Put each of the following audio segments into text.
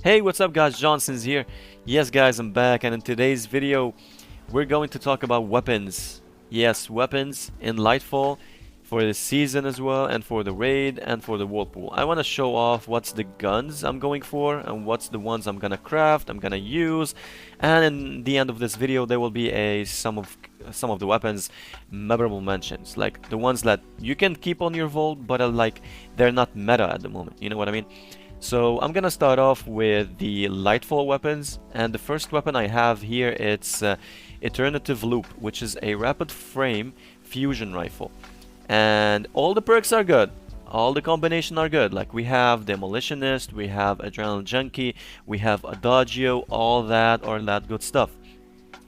Hey, what's up guys, Johnson's here. Yes guys, I'm back, and in today's video we're going to talk about weapons. Yes, weapons in Lightfall for the season as well, and for the raid and for the whirlpool. I want to show off what's the guns I'm going for and what's the ones I'm gonna craft, I'm gonna use, and in the end of this video there will be some of the weapons memorable mentions, like the ones that you can keep on your vault but like they're not meta at the moment, you know what I mean? So I'm gonna start off with the Lightfall weapons, and the first weapon I have here, it's Iterative Loop, which is a rapid frame fusion rifle. And all the perks are good, all the combination are good, like we have Demolitionist, we have Adrenaline Junkie, we have Adagio, all that good stuff.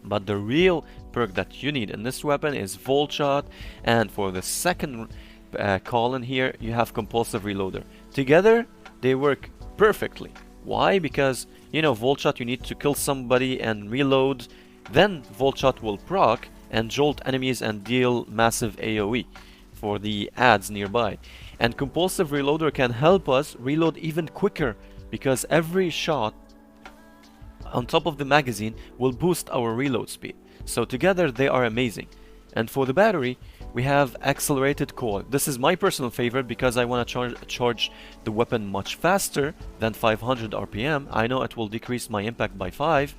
But the real perk that you need in this weapon is Volt Shot, and for the second column here you have Compulsive Reloader. Together they work perfectly. Why? Because, you know, Volt Shot, you need to kill somebody and reload, then Volt Shot will proc and jolt enemies and deal massive AoE for the ads nearby. And Compulsive Reloader can help us reload even quicker, because every shot on top of the magazine will boost our reload speed. So together they are amazing. And for the battery, we have Accelerated Coil. This is my personal favorite because I want to charge the weapon much faster than 500 RPM. I know it will decrease my impact by 5,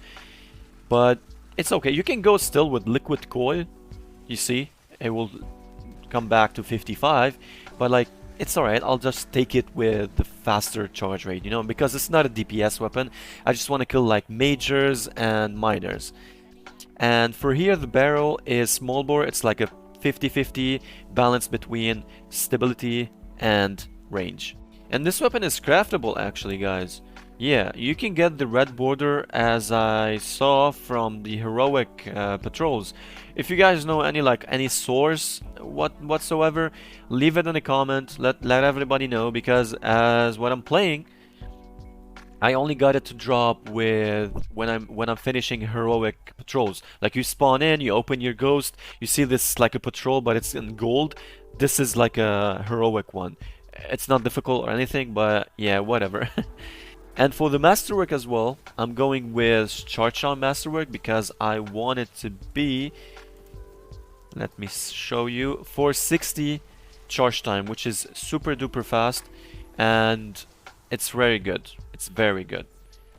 but it's okay. You can go still with Liquid Coil. You see, it will come back to 55, but like, it's alright. I'll just take it with the faster charge rate, you know, because it's not a DPS weapon. I just want to kill like majors and minors. And for here, the barrel is small bore. It's like a 50-50 balance between stability and range. And this weapon is craftable actually, guys. Yeah, you can get the red border as I saw from the heroic patrols. If you guys know any source whatsoever, leave it in a comment. Let everybody know, because as what I'm playing, I only got it to drop with when I'm finishing heroic patrols. Like, you spawn in, you open your ghost, you see this like a patrol, but it's in gold. This is like a heroic one. It's not difficult or anything, but yeah, whatever. And for the masterwork as well, I'm going with Charge Down Masterwork because I want it to be, let me show you, 460 charge time, which is super duper fast, and it's very good. It's very good.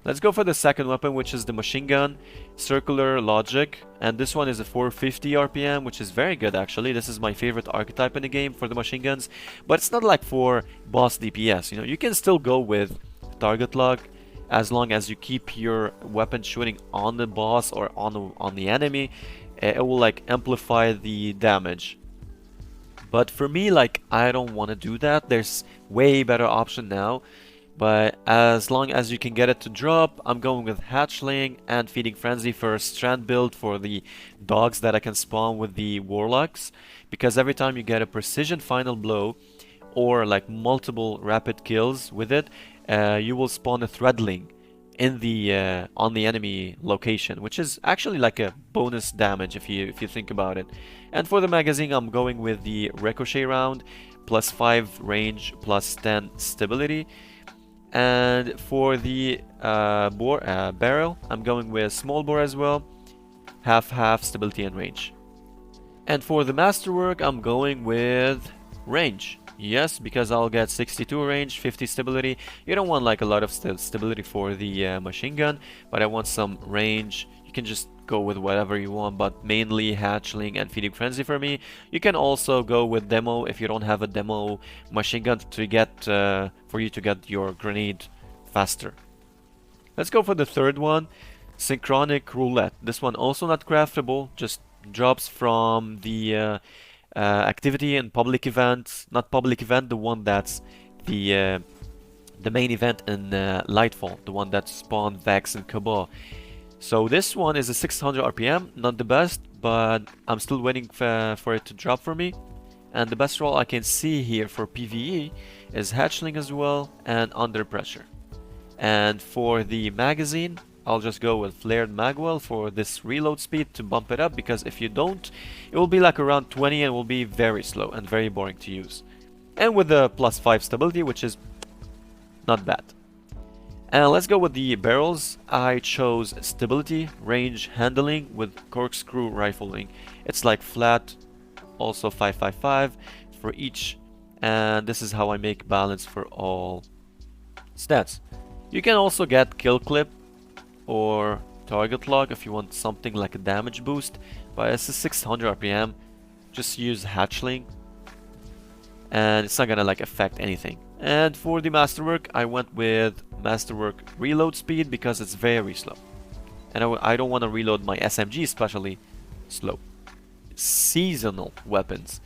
Let's go for the second weapon, which is the machine gun, Circular Logic, and this one is a 450 RPM, which is very good actually. This is my favorite archetype in the game for the machine guns, but it's not like for boss DPS, you know. You can still go with target lock as long as you keep your weapon shooting on the boss or on the enemy. It will like amplify the damage. But for me, like, I don't want to do that. There's way better option now. But as long as you can get it to drop, I'm going with Hatchling and Feeding Frenzy for a strand build for the dogs that I can spawn with the warlocks. Because every time you get a precision final blow or like multiple rapid kills with it, you will spawn a Threadling in the on the enemy location, which is actually like a bonus damage if you think about it. And for the magazine, I'm going with the Ricochet round, +5 range, +10 stability. And for the barrel, I'm going with small bore as well, half stability and range. And for the masterwork, I'm going with range. Yes, because I'll get 62 range, 50 stability. You don't want like a lot of stability for the machine gun, but I want some range. You can just go with whatever you want, but mainly Hatchling and Feeding Frenzy for me. You can also go with Demo if you don't have a Demo machine gun to get for you to get your grenade faster. Let's go for the third one, Synchronic Roulette. This one also not craftable, just drops from the activity and public event. Not public event, the one that's the main event in Lightfall, the one that spawned Vex and Cabal. So this one is a 600 RPM, not the best, but I'm still waiting for it to drop for me. And the best role I can see here for PvE is Hatchling as well and Under Pressure. And for the magazine, I'll just go with Flared Magwell for this reload speed to bump it up, because if you don't, it will be like around 20 and will be very slow and very boring to use. And with the +5 stability, which is not bad. And let's go with the barrels. I chose stability, range, handling with corkscrew rifling. It's like flat, also 555 for each, and this is how I make balance for all stats. You can also get kill clip or target lock if you want something like a damage boost, but it's a 600 RPM. Just use hatchling and it's not gonna like affect anything. And for the masterwork, I went with masterwork reload speed because it's very slow, and I don't want to reload my SMG especially slow. Seasonal weapons,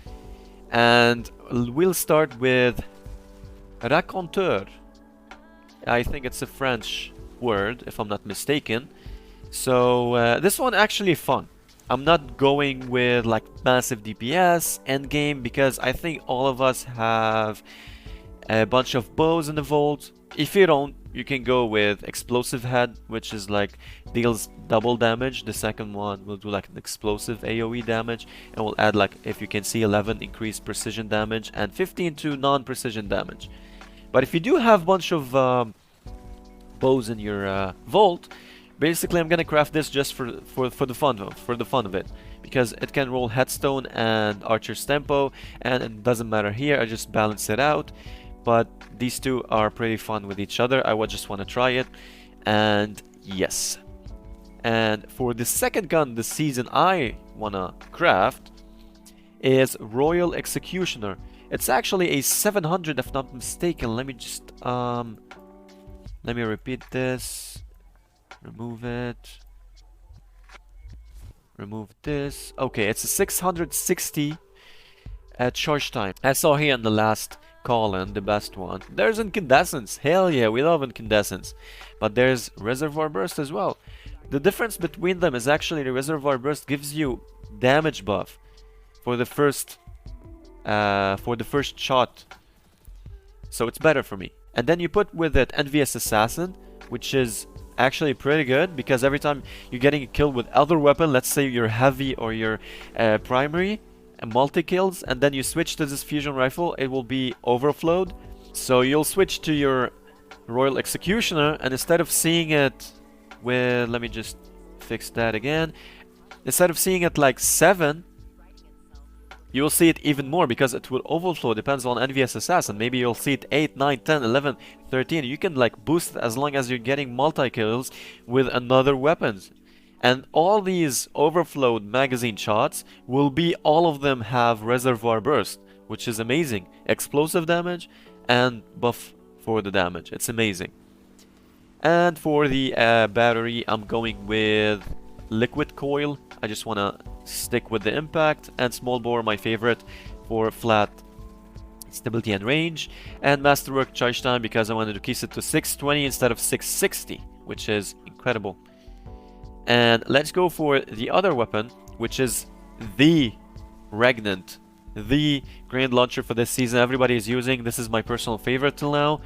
and we'll start with Raconteur. I think it's a French word if I'm not mistaken. So this one actually fun. I'm not going with like massive DPS endgame because I think all of us have a bunch of bows in the vault. If you don't, you can go with explosive head, which is like deals double damage. The second one will do like an explosive AoE damage, and will add like, if you can see, 11 increased precision damage and 15 to non-precision damage. But if you do have a bunch of bows in your vault, basically I'm gonna craft this just for the fun of it, because it can roll headstone and archer's tempo, and it doesn't matter here. I just balance it out. But these two are pretty fun with each other. I would just want to try it, and yes. And for the second gun this season I wanna craft is Royal Executioner. It's actually a 700 if not mistaken. Let me just let me repeat this. Remove it. Remove this. Okay, it's a 660 charge time. I saw here in the last column, the best one. There's incandescence. Hell yeah, we love incandescence. But there's reservoir burst as well. The difference between them is actually the reservoir burst gives you damage buff for the first shot. So it's better for me. And then you put with it Envious Assassin, which is actually pretty good because every time you're getting a kill with other weapon, let's say your heavy or your primary, and multi-kills, and then you switch to this fusion rifle, it will be overflowed. So you'll switch to your Royal Executioner, and instead of seeing it with, let me just fix that again, instead of seeing it like 7, you will see it even more because it will overflow. Depends on Envious Assassin. Maybe you'll see it 8, 9, 10, 11, 13. You can like boost it as long as you're getting multi-kills with another weapons. And all these overflowed magazine shots will be, all of them have reservoir burst, which is amazing. Explosive damage and buff for the damage. It's amazing. And for the battery, I'm going with liquid coil. I just want to stick with the impact, and small bore, my favorite, for flat stability and range. And masterwork charge time because I wanted to keep it to 620 instead of 660, which is incredible. And let's go for the other weapon, which is the Regnant, the grenade launcher for this season. Everybody is using. This is my personal favorite till now.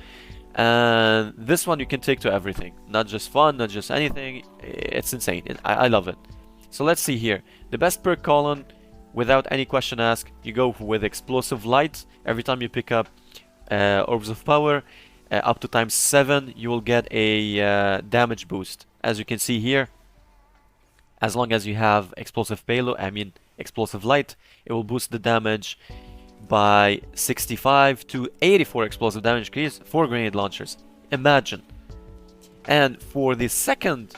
And this one you can take to everything. Not just fun, not just anything. It's insane. I love it. So let's see here. The best perk column, without any question asked, you go with Explosive Light. Every time you pick up Orbs of Power, up to ×7, you will get a damage boost. As you can see here, as long as you have explosive payload, explosive light, it will boost the damage by 65 to 84 explosive damage increase for grenade launchers. Imagine. And for the second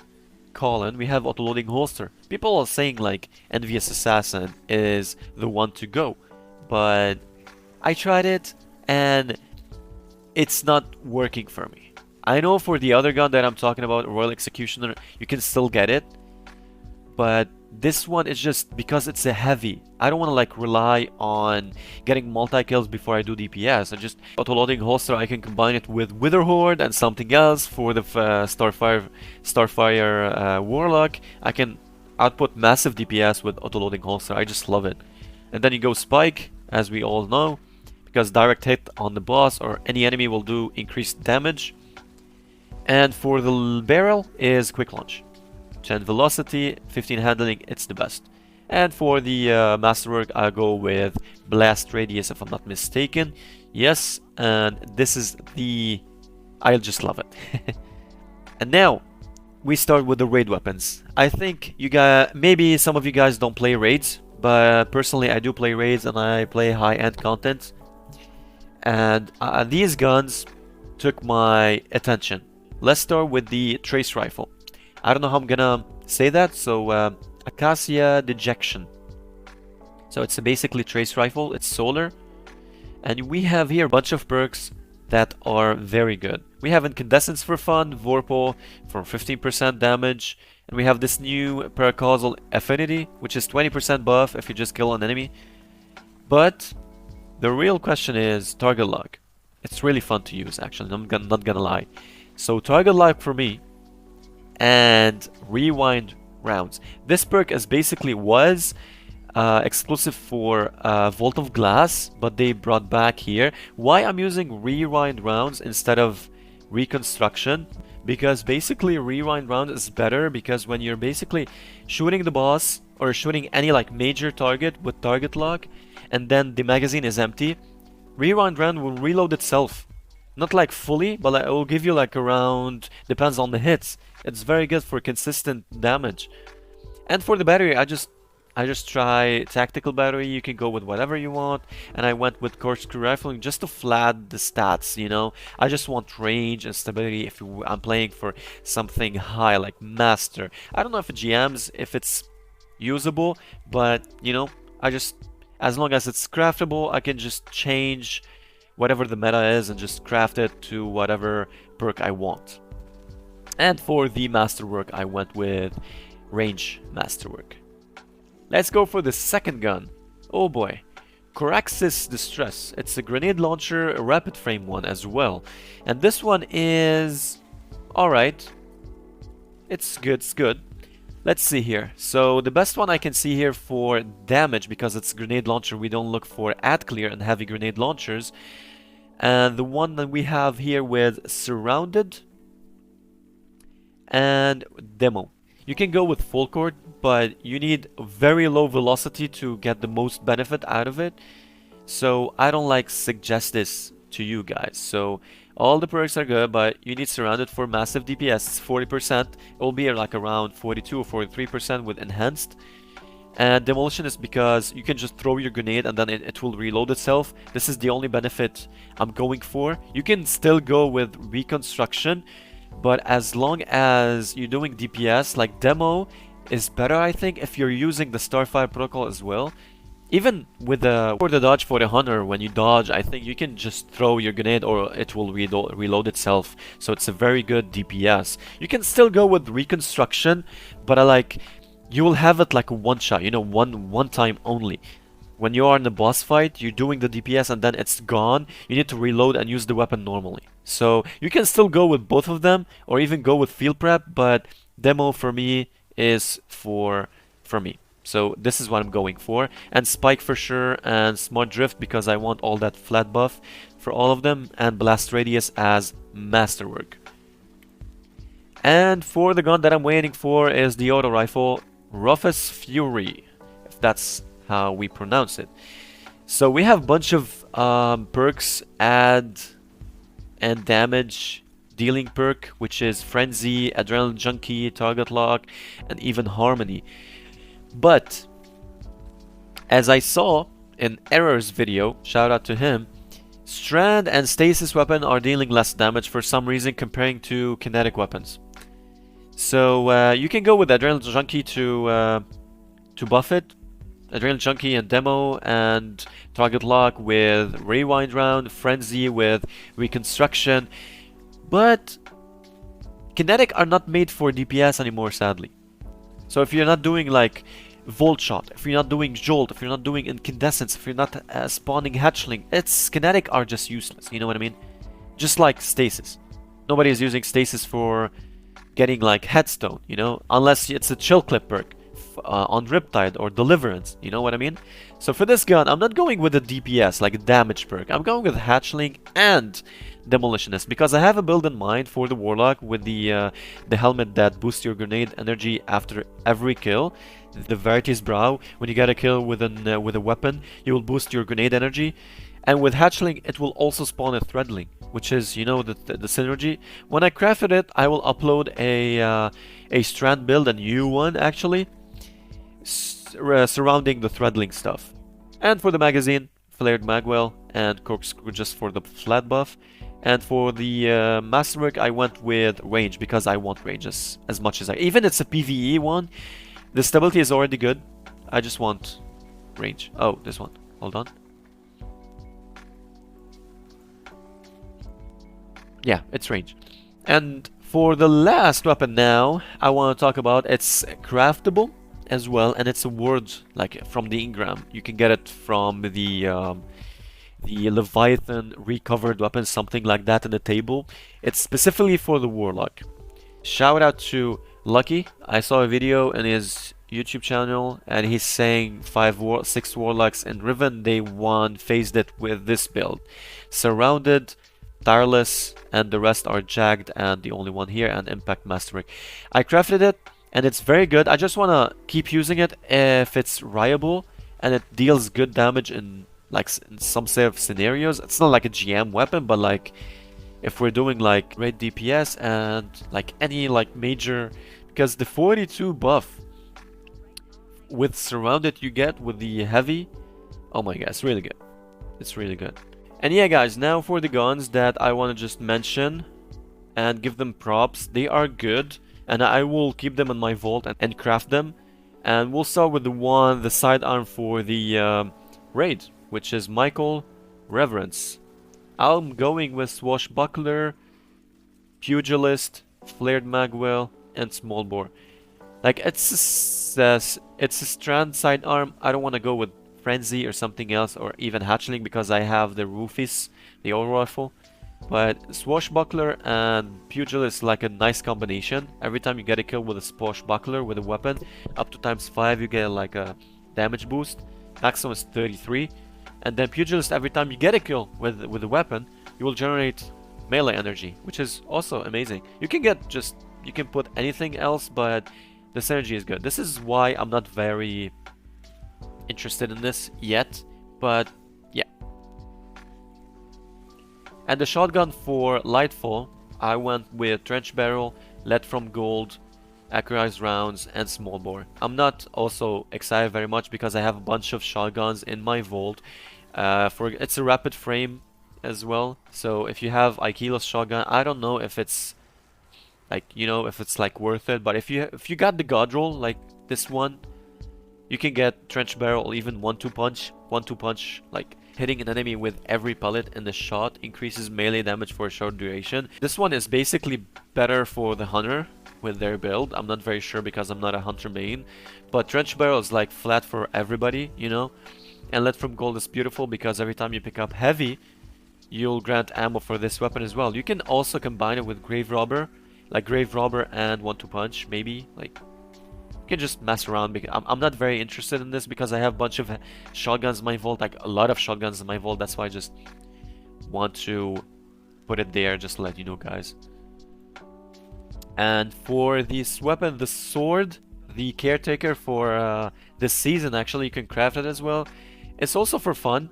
column, we have autoloading holster. People are saying like Envious Assassin is the one to go, but I tried it and it's not working for me. I know for the other gun that I'm talking about, Royal Executioner, you can still get it, but this one is just because it's a heavy. I don't want to like rely on getting multi-kills before I do DPS. I just autoloading holster, I can combine it with Witherhoard and something else for the Starfire Warlock. I can output massive DPS with autoloading holster. I just love it. And then you go Spike, as we all know, because direct hit on the boss or any enemy will do increased damage. And for the barrel is Quick Launch. 10 velocity, 15 handling, it's the best. And for the masterwork, I go with Blast Radius if I'm not mistaken. Yes, and this is the... I just love it. And now we start with the raid weapons. I think you guys, maybe some of you guys don't play raids, but personally I do play raids and I play high-end content. And these guns took my attention. Let's start with the trace rifle. I don't know how I'm gonna say that, so Acasia Dejection. So it's basically trace rifle, it's solar. And we have here a bunch of perks that are very good. We have Incandescence for fun, Vorpal for 15% damage, and we have this new Paracausal Affinity, which is 20% buff if you just kill an enemy. But the real question is target lock. It's really fun to use, actually, I'm not gonna lie. So target lock for me, and rewind rounds. This perk is basically exclusive for Vault of Glass, but they brought back here. Why I'm using rewind rounds instead of reconstruction? Because basically rewind round is better, because when you're basically shooting the boss or shooting any like major target with target lock and then the magazine is empty, rewind round will reload itself. Not like fully, but it will give you like around, depends on the hits. It's very good for consistent damage. And for the battery, I just try tactical battery. You can go with whatever you want, and I went with corkscrew rifling just to flat the stats, you know. I just want range and stability if I'm playing for something high like master. I don't know if it GMs, if it's usable, but you know, as long as it's craftable, I can just change whatever the meta is and just craft it to whatever perk I want. And for the masterwork, I went with range masterwork. Let's go for the second gun. Oh boy. Koraxis Distress. It's a grenade launcher, a rapid frame one as well. And this one is alright. It's good. Let's see here. So the best one I can see here for damage, because it's grenade launcher, we don't look for ad clear and heavy grenade launchers. And the one that we have here with surrounded and demo. You can go with full court, but you need very low velocity to get the most benefit out of it. So I don't suggest this to you guys. So all the perks are good, but you need surrounded for massive DPS. It's 40%. It will be like around 42 or 43% with enhanced. And demolition is because you can just throw your grenade and then it will reload itself. This is the only benefit I'm going for. You can still go with reconstruction, but as long as you're doing DPS, like demo is better, I think, if you're using the Starfire protocol as well. Even with for the dodge for the hunter, when you dodge, I think you can just throw your grenade or it will reload itself. So it's a very good DPS. You can still go with reconstruction, but you will have it like a one shot, you know, one time only. When you are in the boss fight, you're doing the DPS and then it's gone. You need to reload and use the weapon normally. So you can still go with both of them or even go with field prep, but demo for me is for me. So this is what I'm going for. And spike for sure, and smart drift because I want all that flat buff for all of them, and blast radius as masterwork. And for the gun that I'm waiting for is the auto rifle Rufus Fury, if that's how we pronounce it. So we have a bunch of perks, add and damage dealing perk, which is Frenzy, Adrenaline Junkie, Target Lock, and even Harmony. But as I saw in Error's video, shout out to him, Strand and Stasis weapon are dealing less damage for some reason comparing to kinetic weapons. So you can go with Adrenaline Junkie to buff it. Adrenaline Junkie and Demo, and Target Lock with Rewind Round, Frenzy with Reconstruction. But kinetic are not made for DPS anymore, sadly. So if you're not doing like Volt Shot, if you're not doing Jolt, if you're not doing Incandescence, if you're not spawning Hatchling, kinetic are just useless, you know what I mean? Just like Stasis. Nobody is using Stasis for getting like Headstone, you know? Unless it's a Chill Clip perk on Riptide or Deliverance, you know what I mean? So for this gun, I'm not going with the DPS, like a damage perk. I'm going with Hatchling and Demolitionist, because I have a build in mind for the Warlock with the helmet that boosts your grenade energy after every kill. The Verity's Brow, when you get a kill with a weapon, you will boost your grenade energy. And with hatchling, it will also spawn a threadling, which is, you know, the synergy. When I crafted it, I will upload a strand build, a new one actually, surrounding the threadling stuff. And for the magazine, flared magwell and corkscrew just for the flat buff. And for the masterwork, I went with range because I want range as much as even it's a PvE one. The stability is already good. I just want range. Oh, this one. Hold on. Yeah, it's range. And for the last weapon now, I want to talk about it's craftable as well, and it's a word like from the engram. You can get it from the Leviathan recovered weapon, something like that in the table. It's specifically for the Warlock. Shout out to Lucky. I saw a video in his YouTube channel and he's saying 6 Warlocks in Riven, they phased it with this build. Surrounded, Tireless, and the rest are Jagged, and the only one here, and Impact Masterwork. I crafted it, and it's very good. I just want to keep using it if it's riable, and it deals good damage in like in some set of scenarios. It's not like a GM weapon, but like if we're doing like great DPS and like any like major, because the 42 buff with Surrounded you get with the heavy, oh my god, it's really good. It's really good. And yeah guys, now for the guns that I want to just mention and give them props. They are good and I will keep them in my vault and craft them. And we'll start with the sidearm for the raid, which is Mykel Reverence. I'm going with Swashbuckler, Pugilist, Flared Magwell, and Small Bore. Like it's a strand sidearm. I don't want to go with Frenzy or something else, or even Hatchling, because I have the Rufus, the old rifle. But Swashbuckler and Pugilist is like a nice combination. Every time you get a kill with a Swashbuckler with a weapon, up to ×5 you get like a damage boost. Maximum is 33. And then Pugilist, every time you get a kill with a weapon, you will generate melee energy, which is also amazing. You can put anything else, but the synergy is good. This is why I'm not very interested in this yet, but yeah. And the shotgun for Lightfall, I went with Trench Barrel, Lead from Gold, Accurized Rounds, and Small Bore. I'm not also excited very much because I have a bunch of shotguns in my vault. It's a rapid frame as well, so if you have Aikilo's shotgun, I don't know if it's like, you know, if it's like worth it, but if you got the God Roll like this one, you can get Trench Barrel, even 1-2 punch. 1-2 punch, like hitting an enemy with every pellet in the shot increases melee damage for a short duration. This one is basically better for the Hunter with their build. I'm not very sure because I'm not a Hunter main, but Trench Barrel is like flat for everybody, you know. And Lead from Gold is beautiful because every time you pick up heavy, you'll grant ammo for this weapon as well. You can also combine it with Grave Robber, like Grave Robber and 1-2 punch, maybe. Like, you can just mess around. Because I'm not very interested in this because I have a bunch of shotguns in my vault, like a lot of shotguns in my vault. That's why I just want to put it there, just to let you know, guys. And for this weapon, the sword, the Caretaker for this season, actually, you can craft it as well. It's also for fun.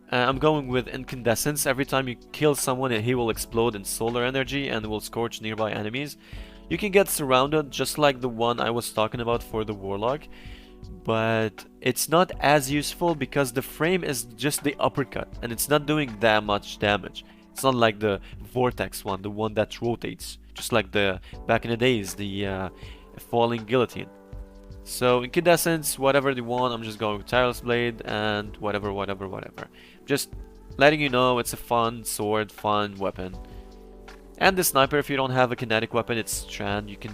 I'm going with Incandescence. Every time you kill someone, he will explode in solar energy and will scorch nearby enemies. You can get Surrounded, just like the one I was talking about for the Warlock, but it's not as useful because the frame is just the uppercut and it's not doing that much damage. It's not like the Vortex one, the one that rotates, just like the back in the days, the Falling Guillotine. So Incandescence, whatever you want. I'm just going with Tireless Blade and whatever. Just letting you know it's a fun sword, fun weapon. And the sniper, if you don't have a kinetic weapon, it's strand. You can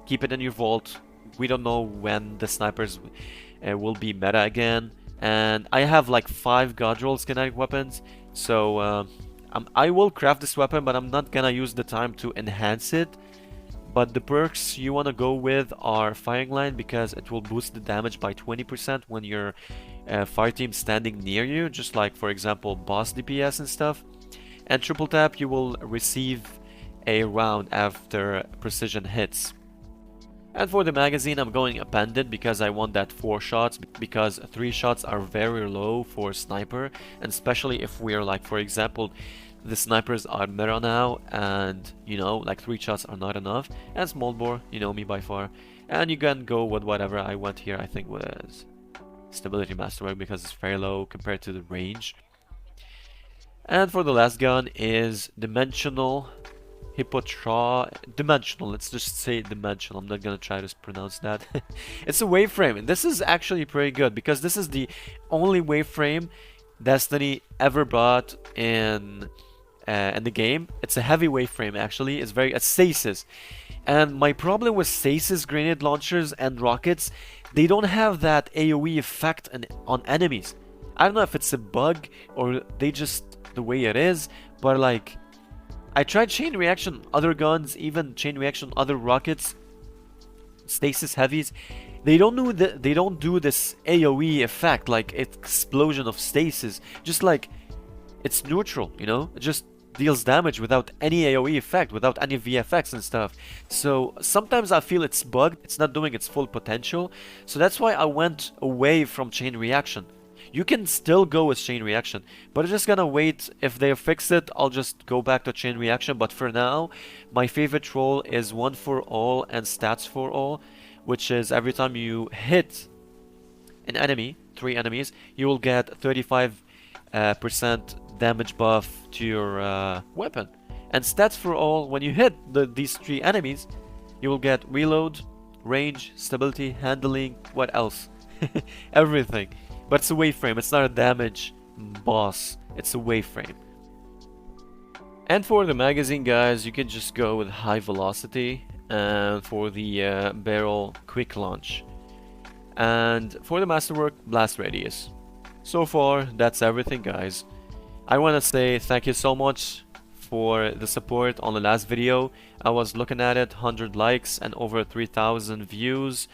keep it in your vault. We don't know when the snipers will be meta again. And I have like 5 God Rolls kinetic weapons. So I will craft this weapon, but I'm not gonna use the time to enhance it. But the perks you want to go with are Firing Line, because it will boost the damage by 20% when your fire team standing near you, just like for example boss DPS and stuff. And Triple Tap, you will receive a round after precision hits. And for the magazine, I'm going appended because I want that 4 shots, because 3 shots are very low for sniper, and especially if we're like, for example, the snipers are meta now, and you know, like 3 shots are not enough. And small bore, you know me by far. And you can go with whatever. I went here, I think was stability masterwork because it's very low compared to the range. And for the last gun is dimensional. Dimensional, let's just say dimensional. I'm not gonna try to pronounce that. It's a wave frame, and this is actually pretty good because this is the only wave frame Destiny ever brought in the game. It's a heavy wave frame actually. It's very stasis, and my problem with stasis grenade launchers and rockets, they don't have that AoE effect on enemies. I don't know if it's a bug or they just the way it is, but like, I tried chain reaction, other guns, even chain reaction, other rockets, stasis heavies. They don't do this AoE effect, like explosion of stasis. Just like it's neutral, you know. It just deals damage without any AoE effect, without any VFX and stuff. So sometimes I feel it's bugged. It's not doing its full potential. So that's why I went away from chain reaction. You can still go with chain reaction, but I'm just gonna wait. If they fix it, I'll just go back to chain reaction. But for now, my favorite role is 1 for all and stats for all, which is every time you hit an enemy, 3 enemies, you will get 35% damage buff to your weapon. And stats for all, when you hit these 3 enemies, you will get reload, range, stability, handling, what else? Everything. But it's a wave frame, it's not a damage boss, it's a wave frame. And for the magazine, guys, you can just go with high velocity, and for the barrel, quick launch. And for the masterwork, blast radius. So far, that's everything, guys. I want to say thank you so much for the support on the last video. I was looking at it, 100 likes and over 3,000 views.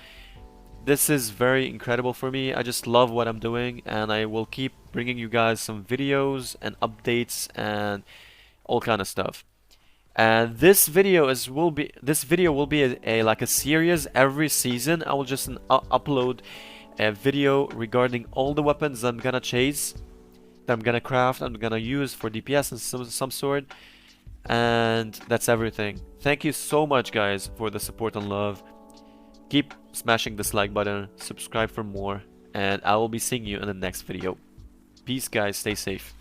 This is very incredible for me. I just love what I'm doing, and I will keep bringing you guys some videos and updates and all kind of stuff. And this video will be like a series every season. I will just upload a video regarding all the weapons I'm gonna chase, that I'm gonna craft, I'm gonna use for DPS and some sort. And that's everything. Thank you so much, guys, for the support and love. Keep smashing this like button, subscribe for more, and I will be seeing you in the next video. Peace, guys, stay safe.